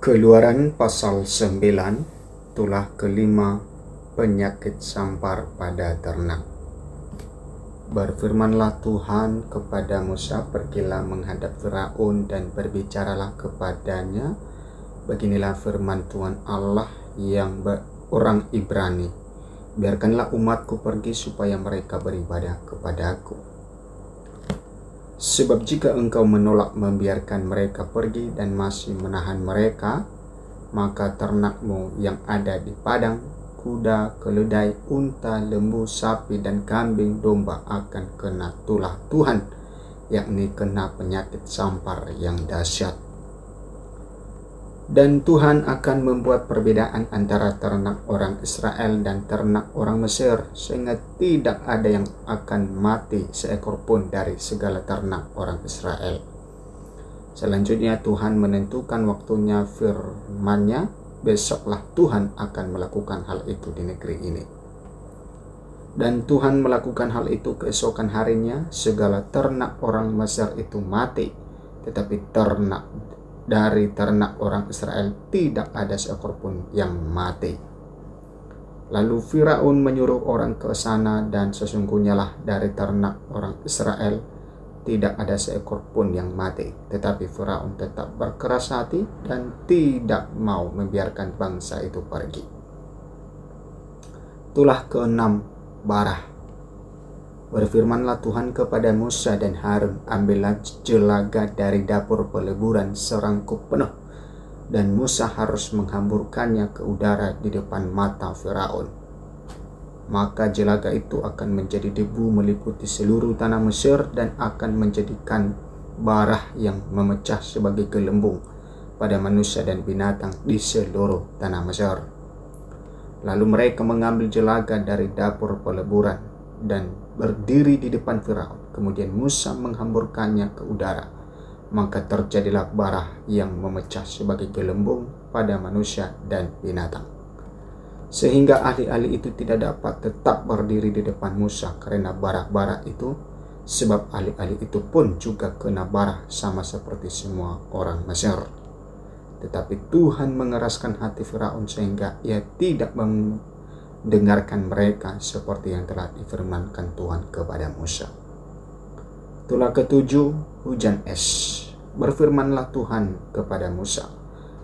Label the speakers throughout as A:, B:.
A: Keluaran pasal 9, tulah kelima, penyakit sampar pada ternak. Berfirmanlah Tuhan kepada Musa, pergilah menghadap Firaun dan berbicaralah kepadanya. Beginilah firman Tuhan Allah yang orang Ibrani, biarkanlah umatku pergi supaya mereka beribadah kepadaku. Sebab jika engkau menolak membiarkan mereka pergi dan masih menahan mereka, maka ternakmu yang ada di padang, kuda, keledai, unta, lembu, sapi, dan kambing domba akan kena tulah Tuhan, yakni kena penyakit sampar yang dahsyat. Dan Tuhan akan membuat perbedaan antara ternak orang Israel dan ternak orang Mesir, sehingga tidak ada yang akan mati seekor pun dari segala ternak orang Israel. Selanjutnya Tuhan menentukan waktunya, firman-Nya, besoklah Tuhan akan melakukan hal itu di negeri ini. Dan Tuhan melakukan hal itu keesokan harinya, segala ternak orang Mesir itu mati, tetapi dari ternak orang Israel tidak ada seekor pun yang mati. Lalu Firaun menyuruh orang ke sana, dan sesungguhnya lah dari ternak orang Israel tidak ada seekor pun yang mati. Tetapi Firaun tetap berkeras hati dan tidak mau membiarkan bangsa itu pergi. Tulah keenam, Barah. Berfirmanlah Tuhan kepada Musa dan Harun, ambillah jelaga dari dapur peleburan serangkup penuh, dan Musa harus menghamburkannya ke udara di depan mata Firaun. Maka jelaga itu akan menjadi debu meliputi seluruh tanah Mesir, dan akan menjadikan barah yang memecah sebagai gelembung pada manusia dan binatang di seluruh tanah Mesir. Lalu mereka mengambil jelaga dari dapur peleburan dan berdiri di depan Firaun. Kemudian Musa menghamburkannya ke udara, maka terjadilah barah yang memecah sebagai gelembung pada manusia dan binatang, sehingga ahli-ahli itu tidak dapat tetap berdiri di depan Musa karena barah-barah itu, sebab ahli-ahli itu pun juga kena barah sama seperti semua orang Mesir. Tetapi Tuhan mengeraskan hati Firaun sehingga ia tidak dengarkan mereka seperti yang telah difirmankan Tuhan kepada Musa. Tulah ketujuh, hujan es. Berfirmanlah Tuhan kepada Musa,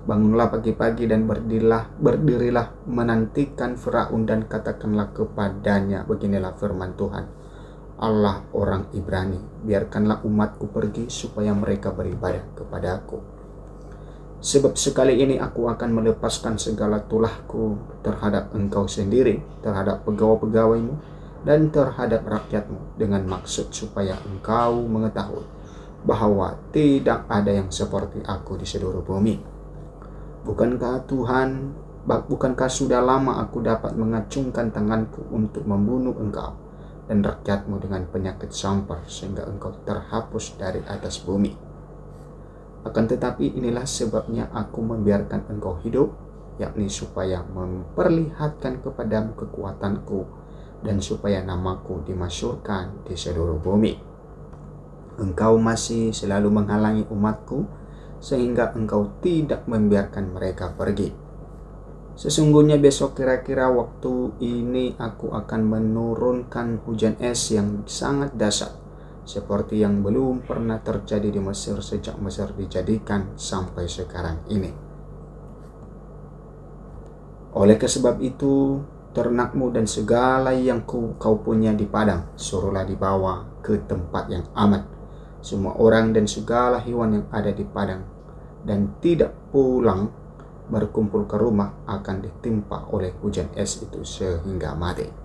A: bangunlah pagi-pagi dan berdirilah menantikan Firaun, dan katakanlah kepadanya, beginilah firman Tuhan Allah orang Ibrani, biarkanlah umatku pergi supaya mereka beribadah kepadaku. Sebab sekali ini aku akan melepaskan segala tulahku terhadap engkau sendiri, terhadap pegawai-pegawaimu, dan terhadap rakyatmu, dengan maksud supaya engkau mengetahui bahwa tidak ada yang seperti aku di seluruh bumi. Bukankah sudah lama aku dapat mengacungkan tanganku untuk membunuh engkau dan rakyatmu dengan penyakit sampar, sehingga engkau terhapus dari atas bumi? Akan tetapi inilah sebabnya aku membiarkan engkau hidup, yakni supaya memperlihatkan kepadamu kekuatanku, dan supaya namaku dimasyhurkan di seluruh bumi. Engkau masih selalu menghalangi umatku, sehingga engkau tidak membiarkan mereka pergi. Sesungguhnya besok kira-kira waktu ini aku akan menurunkan hujan es yang sangat dahsyat, seperti yang belum pernah terjadi di Mesir sejak Mesir dijadikan sampai sekarang ini. Oleh sebab itu, ternakmu dan segala yang kau punya di padang, suruhlah dibawa ke tempat yang aman, semua orang dan segala hewan yang ada di padang, dan tidak pulang berkumpul ke rumah akan ditimpa oleh hujan es itu sehingga mati.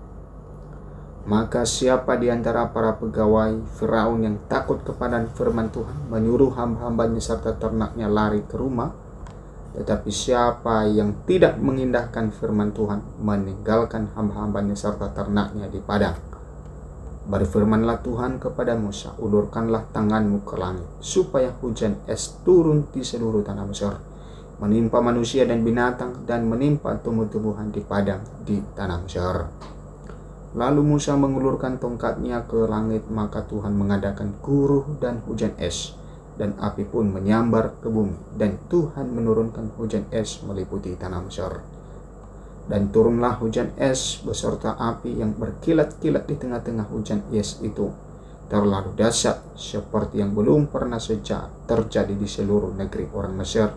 A: Maka siapa di antara para pegawai Firaun yang takut kepada firman Tuhan menyuruh hamba-hambanya serta ternaknya lari ke rumah, tetapi siapa yang tidak mengindahkan firman Tuhan meninggalkan hamba-hambanya serta ternaknya di padang. Berfirmanlah Tuhan kepada Musa, ulurkanlah tanganmu ke langit supaya hujan es turun di seluruh tanah Mesir, menimpa manusia dan binatang, dan menimpa tumbuh-tumbuhan di padang di tanah Mesir. Lalu Musa mengulurkan tongkatnya ke langit, maka Tuhan mengadakan guruh dan hujan es, dan api pun menyambar ke bumi, dan Tuhan menurunkan hujan es meliputi tanah Mesir. Dan turunlah hujan es beserta api yang berkilat-kilat di tengah-tengah hujan es itu, terlalu dahsyat seperti yang belum pernah sejak terjadi di seluruh negeri orang Mesir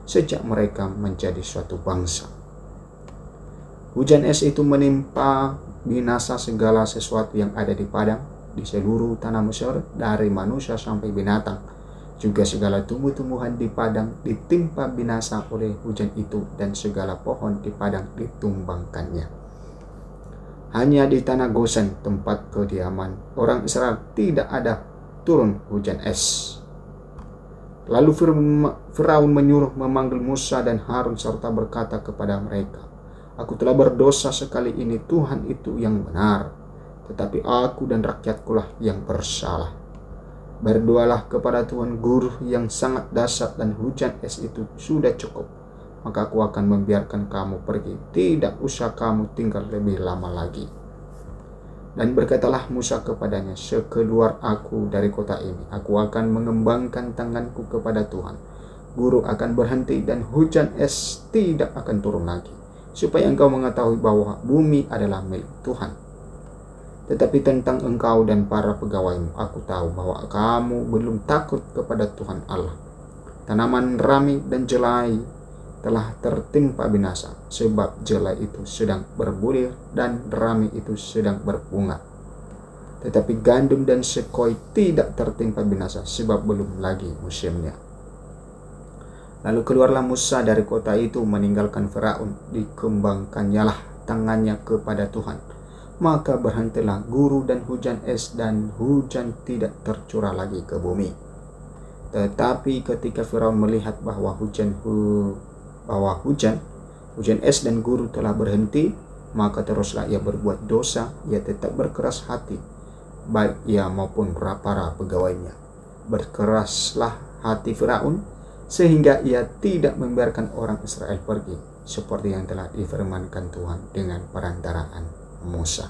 A: sejak mereka menjadi suatu bangsa. Hujan es itu menimpa binasa segala sesuatu yang ada di padang di seluruh tanah Mesir, dari manusia sampai binatang. Juga segala tumbuh-tumbuhan di padang ditimpa binasa oleh hujan itu, dan segala pohon di padang ditumbangkannya. Hanya di tanah Gosen, tempat kediaman orang Israel, tidak ada turun hujan es. Lalu Firaun menyuruh memanggil Musa dan Harun serta berkata kepada mereka, "Aku telah berdosa sekali ini, Tuhan itu yang benar, tetapi aku dan rakyatkulah yang bersalah. Berdoalah kepada Tuhan guru yang sangat dahsyat, dan hujan es itu sudah cukup, maka aku akan membiarkan kamu pergi. Tidak usah kamu tinggal lebih lama lagi." Dan berkatalah Musa kepadanya, "Sekeluar aku dari kota ini, aku akan mengembangkan tanganku kepada Tuhan. Guru akan berhenti dan hujan es tidak akan turun lagi, supaya engkau mengetahui bahwa bumi adalah milik Tuhan. Tetapi tentang engkau dan para pegawaimu, aku tahu bahwa kamu belum takut kepada Tuhan Allah. Tanaman rami dan jelai telah tertimpa binasa, sebab jelai itu sedang berbulir dan rami itu sedang berbunga. Tetapi gandum dan sekoi tidak tertimpa binasa, sebab belum lagi musimnya." Lalu keluarlah Musa dari kota itu meninggalkan Firaun, dikembangkannyalah tangannya kepada Tuhan. Maka berhentilah guru dan hujan es, dan hujan tidak tercurah lagi ke bumi. Tetapi ketika Firaun melihat bahwa hujan es dan guru telah berhenti, maka teruslah ia berbuat dosa. Ia tetap berkeras hati, baik ia maupun para pegawainya. Berkeraslah hati Firaun sehingga ia tidak membiarkan orang Israel pergi, seperti yang telah difirmankan Tuhan dengan perantaraan Musa.